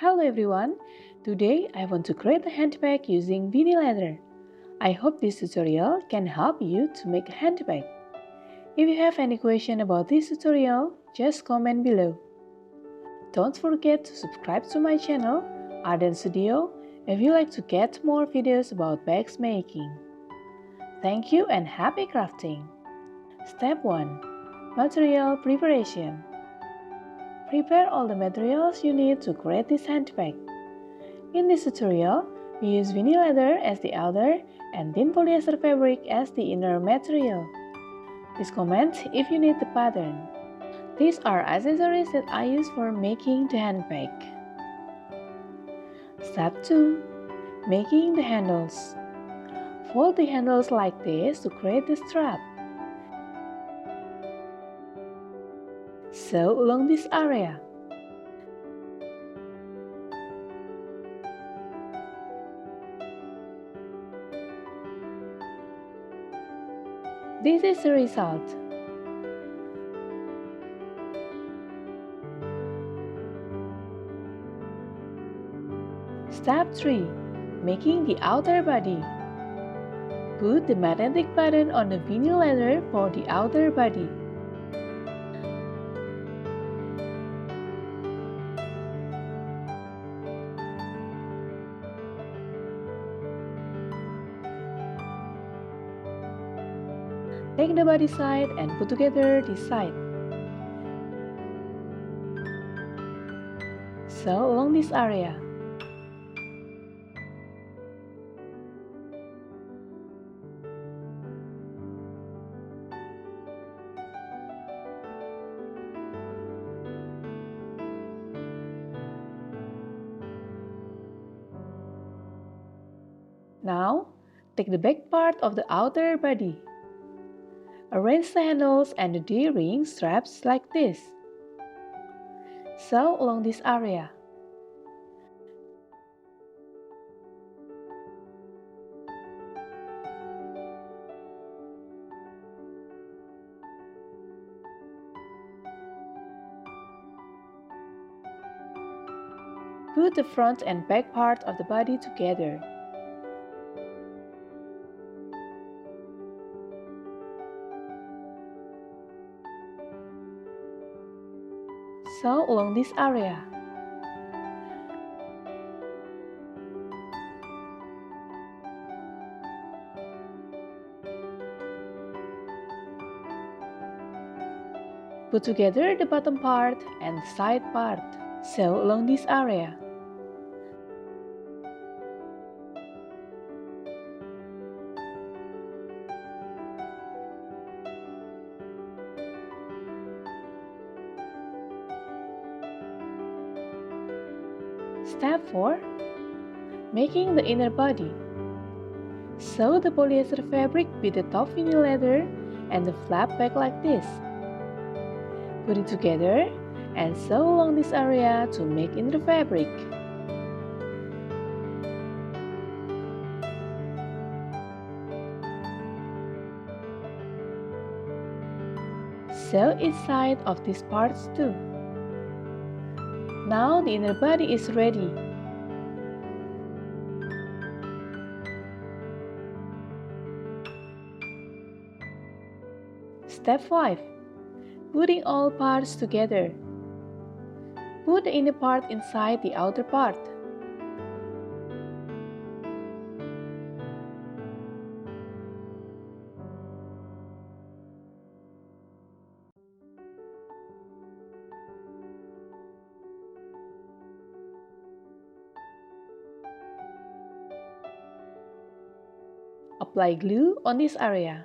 Hello everyone, today I want to create a handbag using vinyl leather. I hope this tutorial can help you to make a handbag. If you have any question about this tutorial, just comment below. Don't forget to subscribe to my channel, Arden Studio, if you like to get more videos about bags making. Thank you and happy crafting! Step 1. Material preparation. Prepare all the materials you need to create this handbag. In this tutorial, we use vinyl leather as the outer and thin polyester fabric as the inner material. Please comment if you need the pattern. These are accessories that I use for making the handbag. Step 2. Making the handles. Fold the handles like this to create the strap. Sew along this area. This is the result. Step 3. Making the outer body. Put the magnetic button on the vinyl leather for the outer body. Take the body side and put together this side. Sew along this area. Now, take the back part of the outer body. Arrange the handles and the D-ring straps like this. Sew along this area. Put the front and back part of the body together. Sew along this area. Put together the bottom part and the side part. Sew along this area. Step 4. Making the inner body. Sew the polyester fabric with the top vinyl leather and the flap back like this. Put it together and sew along this area to make inner fabric. Sew each side of these parts too. Now the inner body is ready. Step 5. Putting all parts together. Put the inner part inside the outer part. Apply glue on this area.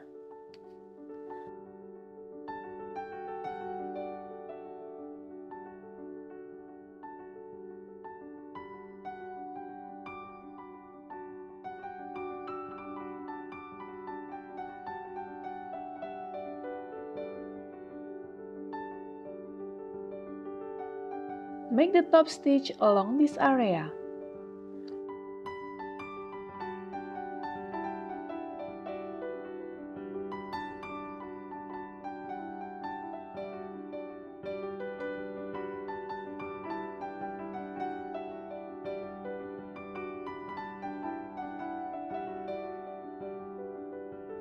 Make the top stitch along this area.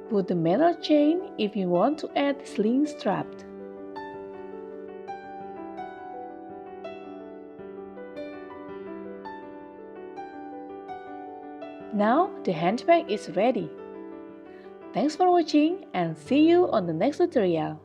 Put the metal chain if you want to add sling strap. Now the handbag is ready. Thanks for watching and see you on the next tutorial.